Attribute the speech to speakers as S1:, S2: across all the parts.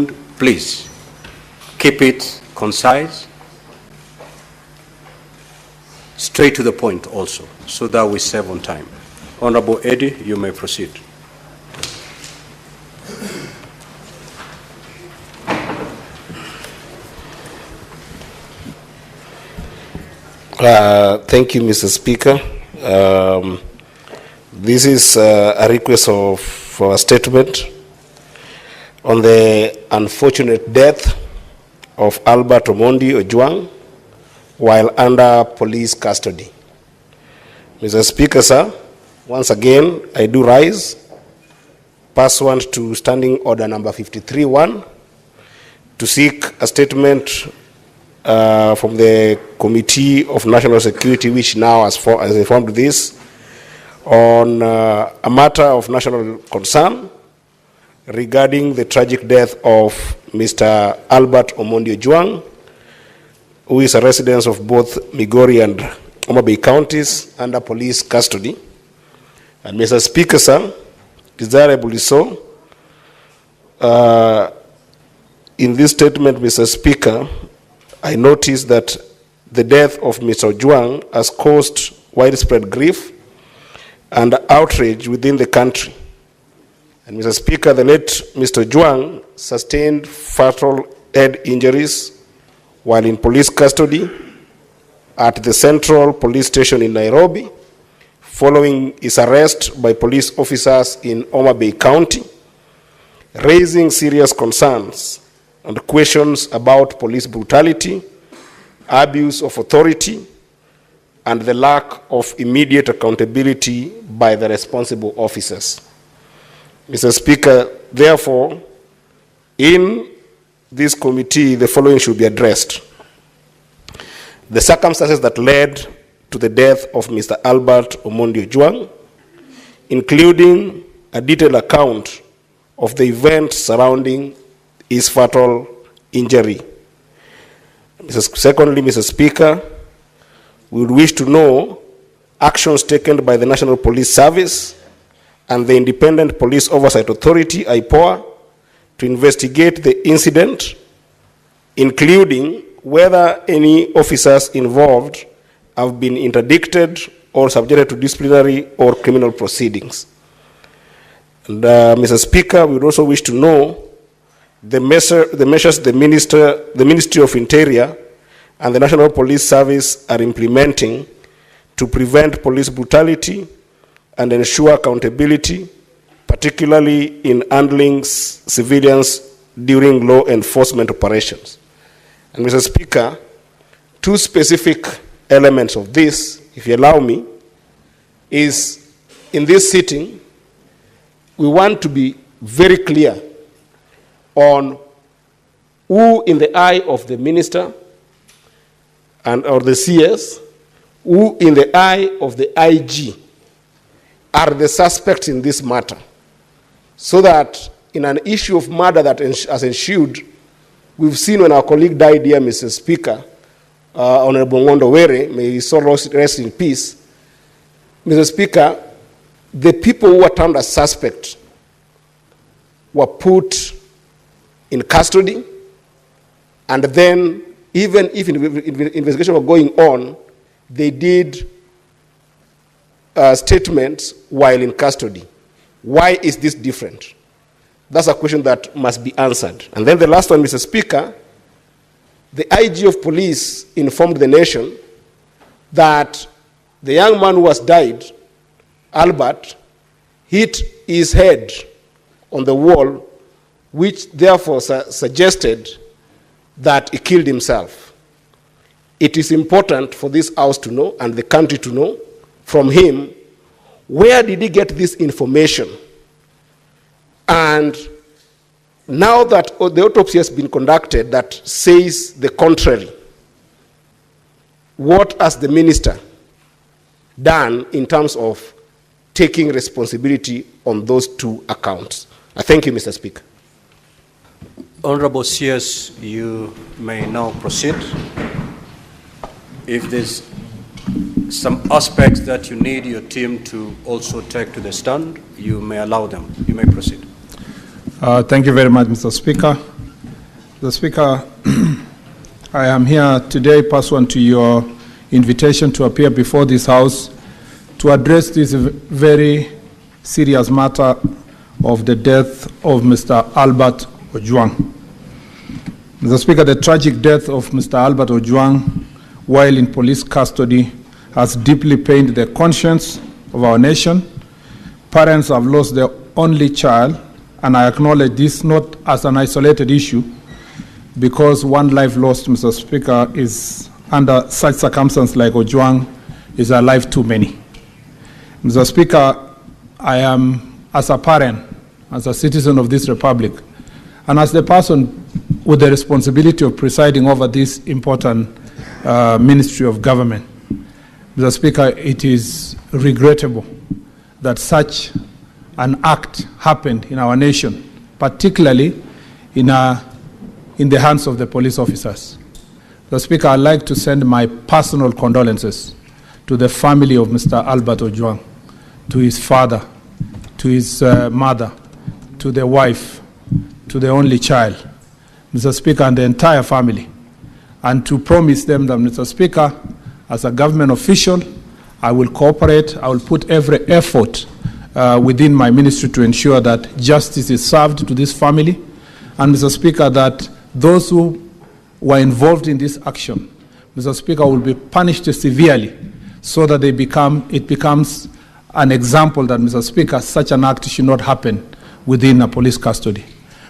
S1: Please keep it concise, straight to the point also, so that we save on time. Honorable Eddy, you may proceed.
S2: Thank you, Mr. Speaker. This is a request for a statement on the unfortunate death of Albert Ojwang while under police custody. Mr. Speaker, sir, once again, I do rise pursuant to Standing Order number 53-1 to seek a statement from the Committee of National Security, which now has informed this, on a matter of national concern regarding the tragic death of Mr. Albert Ojwang, who is a resident of both Migori and Homa Bay counties under police custody. And Mr. Speaker, sir, desirably so, in this statement, Mr. Speaker, I noticed that the death of Mr. Ojwang has caused widespread grief and outrage within the country. And Mr. Speaker, the late Mr. Ojwang sustained fatal head injuries while in police custody at the Central Police Station in Nairobi, following his arrest by police officers in Homa Bay County, raising serious concerns and questions about police brutality, abuse of authority, and the lack of immediate accountability by the responsible officers. Mr. Speaker, therefore, in this committee, the following should be addressed. The circumstances that led to the death of Mr. Albert Ojwang, including a detailed account of the events surrounding his fatal injury. Secondly, Mr. Speaker, we would wish to know actions taken by the National Police Service and the Independent Police Oversight Authority, IPOA, to investigate the incident, including whether any officers involved have been interdicted or subjected to disciplinary or criminal proceedings. And Mr. Speaker, we would also wish to know the measures the Ministry of Interior and the National Police Service are implementing to prevent police brutality and ensure accountability, particularly in handling civilians during law enforcement operations. And Mr. Speaker, two specific elements of this, if you allow me, is in this sitting, we want to be very clear on who in the eye of the minister and or the CS, who in the eye of the IG are the suspects in this matter, so that in an issue of murder that has ensued, we've seen when our colleague died here, Mr. Speaker, Honorable Ngondo Were, may his soul rest in peace. Mr. Speaker, the people who were termed as suspects were put in custody, and then even if investigation were going on, they did statements while in custody. Why is this different? That's a question that must be answered. And then the last one, Mr. Speaker, the IG of police informed the nation that the young man who has died, Albert, hit his head on the wall, which therefore suggested that he killed himself. It is important for this House to know and the country to know from him, where did he get this information? And now that the autopsy has been conducted that says the contrary, what has the minister done in terms of taking responsibility on those two accounts? I thank you, Mr. Speaker.
S1: Honorable CS, you may now proceed. If there's some aspects that you need your team to also take to the stand, you may allow them. You may proceed.
S3: Thank you very much, Mr. Speaker. The Speaker, I am here today pursuant to your invitation to appear before this House to address this very serious matter of the death of Mr. Albert Ojwang. Mr. Speaker, the tragic death of Mr. Albert Ojwang while in police custody has deeply pained the conscience of our nation. Parents have lost their only child, and I acknowledge this not as an isolated issue, because one life lost, Mr. Speaker, is under such circumstances like Ojwang is a life too many. Mr. Speaker, I am, as a parent, as a citizen of this republic, and as the person with the responsibility of presiding over this important ministry of government, Mr. Speaker, it is regrettable that such an act happened in our nation, particularly in the hands of the police officers. Mr. Speaker, I'd like to send my personal condolences to the family of Mr. Albert Ojwang, to his father, to his mother, to the wife, to the only child, Mr. Speaker, and the entire family, and to promise them that, Mr. Speaker, as a government official, I will cooperate, I will put every effort within my ministry to ensure that justice is served to this family, and, Mr. Speaker, that those who were involved in this action, Mr. Speaker, will be punished severely so that it becomes an example that, Mr. Speaker, such an act should not happen within a police custody.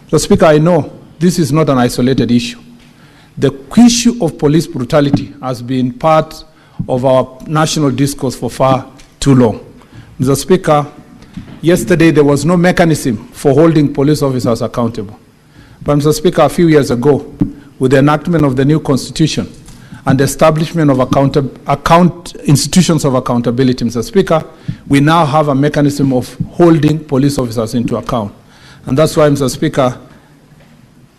S3: Mr. Speaker, I know this is not an isolated issue. The issue of police brutality has been part of our national discourse for far too long. Mr. Speaker, yesterday there was no mechanism for holding police officers accountable. But, Mr. Speaker, a few years ago, with the enactment of the new constitution and the establishment of institutions of accountability, Mr. Speaker, we now have a mechanism of holding police officers into account. And that's why, Mr. Speaker,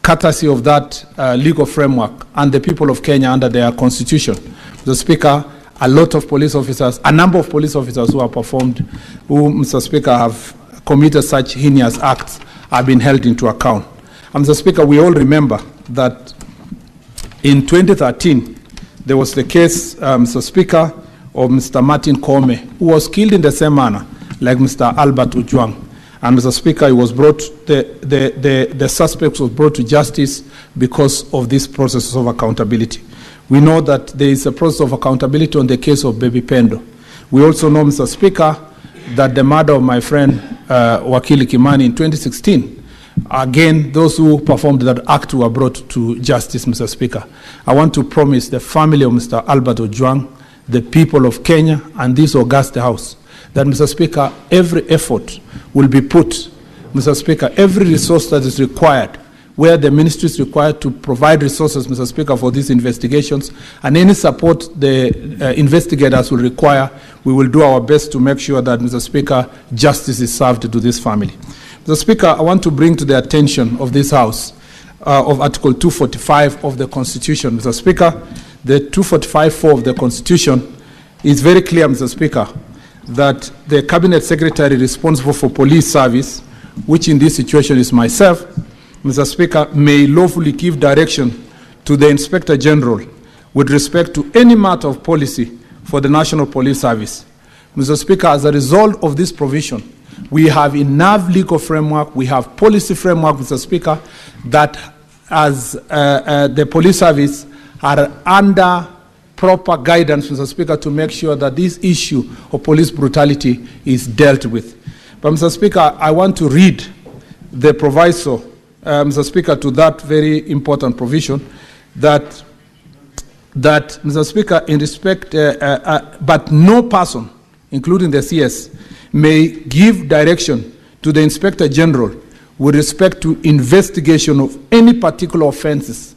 S3: courtesy of that legal framework and the people of Kenya under their constitution, Mr. Speaker, a number of police officers who have performed, who, Mr. Speaker, have committed such heinous acts have been held into account. And, Mr. Speaker, we all remember that in 2013, there was the case, Mr. Speaker, of Mr. Martin Kome, who was killed in the same manner like Mr. Albert Ojwang. And, Mr. Speaker, he was brought, the suspect was brought to justice because of this process of accountability. We know that there is a process of accountability on the case of Baby Pendo. We also know, Mr. Speaker, that the murder of my friend Wakili Kimani in 2016, again, those who performed that act were brought to justice, Mr. Speaker. I want to promise the family of Mr. Albert Ojwang, the people of Kenya, and this august House, that, Mr. Speaker, every effort will be put, Mr. Speaker, every resource that is required, where the ministry is required to provide resources, Mr. Speaker, for these investigations, and any support the investigators will require, we will do our best to make sure that, Mr. Speaker, justice is served to this family. Mr. Speaker, I want to bring to the attention of this House of Article 245 of the Constitution. Mr. Speaker, the 245(4) of the Constitution is very clear, Mr. Speaker, that the Cabinet Secretary responsible for police service, which in this situation is myself, Mr. Speaker, may lawfully give direction to the Inspector General with respect to any matter of policy for the National Police Service. Mr. Speaker, as a result of this provision, we have enough legal framework, we have policy framework, Mr. Speaker, that as the police service are under proper guidance, Mr. Speaker, to make sure that this issue of police brutality is dealt with. But, Mr. Speaker, I want to read the proviso, Mr. Speaker, to that very important provision, that Mr. Speaker, in respect, but no person, including the CS, may give direction to the Inspector General with respect to investigation of any particular offense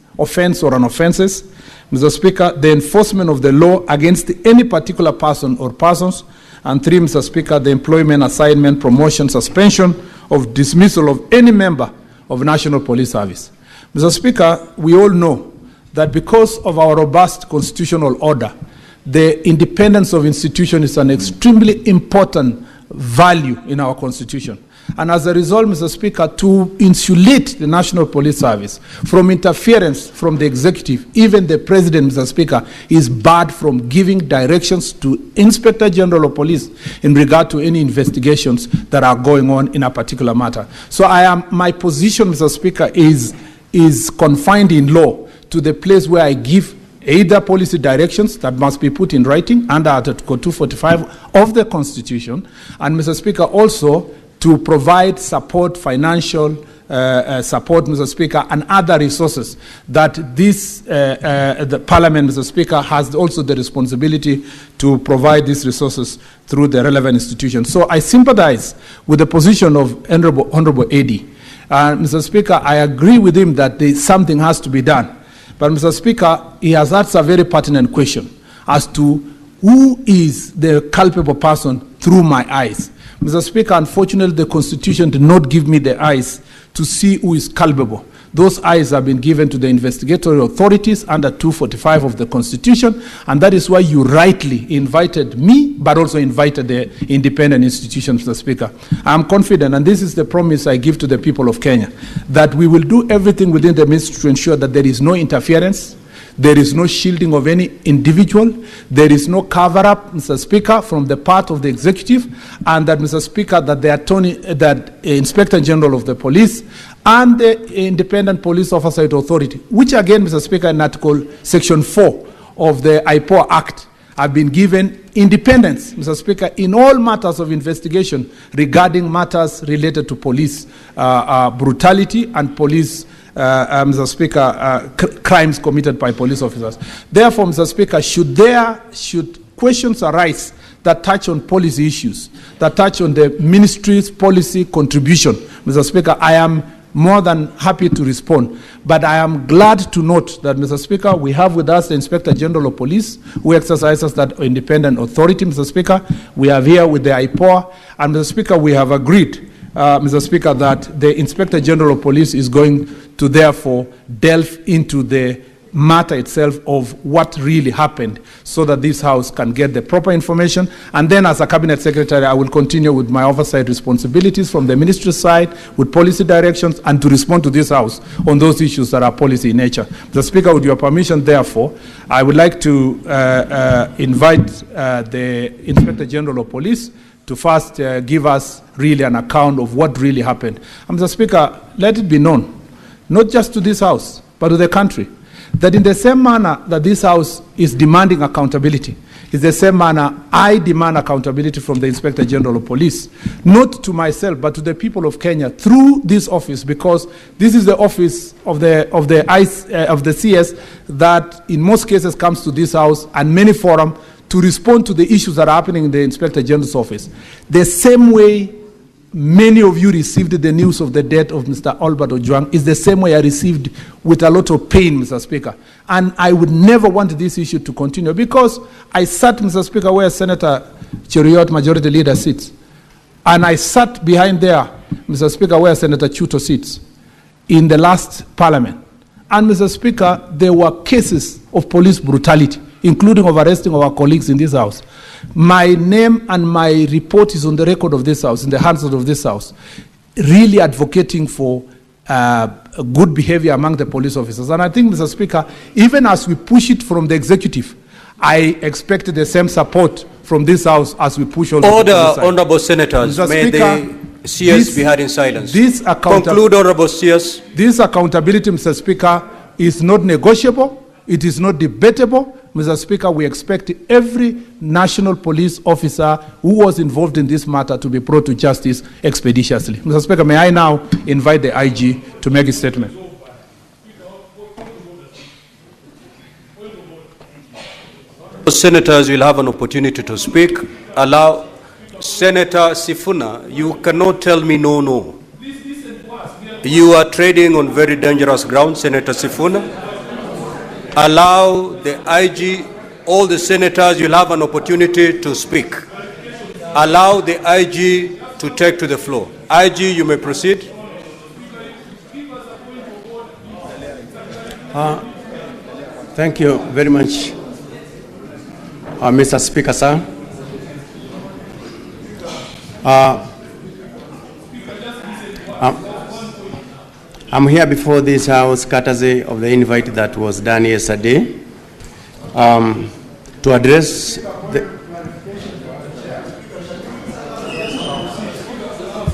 S3: or an offenses. Mr. Speaker, the enforcement of the law against any particular person or persons. And 3, Mr. Speaker, the employment, assignment, promotion, suspension, of dismissal of any member of National Police Service. Mr. Speaker, we all know that because of our robust constitutional order, the independence of institutions is an extremely important value in our Constitution. And as a result, Mr. Speaker, to insulate the National Police Service from interference from the executive, even the President, Mr. Speaker, is barred from giving directions to Inspector General of Police in regard to any investigations that are going on in a particular matter. So my position, Mr. Speaker, is confined in law to the place where I give either policy directions that must be put in writing under Article 245 of the Constitution, and, Mr. Speaker, also to provide support, financial support, Mr. Speaker, and other resources that the Parliament, Mr. Speaker, has also the responsibility to provide these resources through the relevant institutions. So I sympathize with the position of Honorable Eddy. Mr. Speaker, I agree with him that something has to be done. But, Mr. Speaker, he has asked a very pertinent question as to who is the culpable person through my eyes. Mr. Speaker, unfortunately, the Constitution did not give me the eyes to see who is culpable. Those eyes have been given to the investigatory authorities under 245 of the Constitution, and that is why you rightly invited me, but also invited the independent institutions, Mr. Speaker. I am confident, and this is the promise I give to the people of Kenya, that we will do everything within the means to ensure that there is no interference, there is no shielding of any individual, there is no cover-up, Mr. Speaker, from the part of the executive, and that, Mr. Speaker, that the Inspector General of the Police and the Independent Police Oversight Authority, which again, Mr. Speaker, in Article Section 4 of the IPOA Act, have been given independence, Mr. Speaker, in all matters of investigation regarding matters related to police brutality and police Mr. Speaker, crimes committed by police officers. Therefore, Mr. Speaker, should questions arise that touch on policy issues, that touch on the ministry's policy contribution, Mr. Speaker, I am more than happy to respond. But I am glad to note that, Mr. Speaker, we have with us the Inspector General of Police, who exercises that independent authority, Mr. Speaker. We are here with the IPOA, and, Mr. Speaker, we have agreed, Mr. Speaker, that the Inspector General of Police is going to therefore delve into the matter itself of what really happened so that this House can get the proper information. And then, as a Cabinet Secretary, I will continue with my oversight responsibilities from the ministry side with policy directions and to respond to this House on those issues that are policy in nature. Mr. Speaker, with your permission, therefore, I would like to invite the Inspector General of Police to first give us really an account of what really happened. And, Mr. Speaker, let it be known, not just to this House, but to the country, that in the same manner that this House is demanding accountability, is the same manner I demand accountability from the Inspector General of Police, not to myself, but to the people of Kenya through this office, because this is the office of the CS that in most cases comes to this House and many forums to respond to the issues that are happening in the Inspector General's office. The same way many of you received the news of the death of Mr. Albert Ojwang is the same way I received with a lot of pain, Mr. Speaker. And I would never want this issue to continue because I sat, Mr. Speaker, where Senator Cheruiyot, Majority Leader, sits. And I sat behind there, Mr. Speaker, where Senator Chuto sits in the last Parliament. And, Mr. Speaker, there were cases of police brutality, including of arresting our colleagues in this House. My name and my report is on the record of this House, in the hands of this House, really advocating for good behavior among the police officers. And I think, Mr. Speaker, even as we push it from the executive, I expect the same support from this House as we push on
S1: Order, honorable senators. Mr. May Speaker, the CS be heard in silence. Conclude, honorable CS.
S3: This accountability, Mr. Speaker, is not negotiable. It is not debatable. Mr. Speaker, we expect every national police officer who was involved in this matter to be brought to justice expeditiously. Mr. Speaker, may I now invite the IG to make a statement.
S1: Senators will have an opportunity to speak. Allow Senator Sifuna, you cannot tell me no. You are trading on very dangerous ground, Senator Sifuna. Allow the IG, all the senators, you'll have an opportunity to speak. Allow the IG to take to the floor. IG, you may proceed.
S4: Thank you very much, Mr. Speaker, sir. I'm here before this House courtesy of the invite that was done yesterday to address the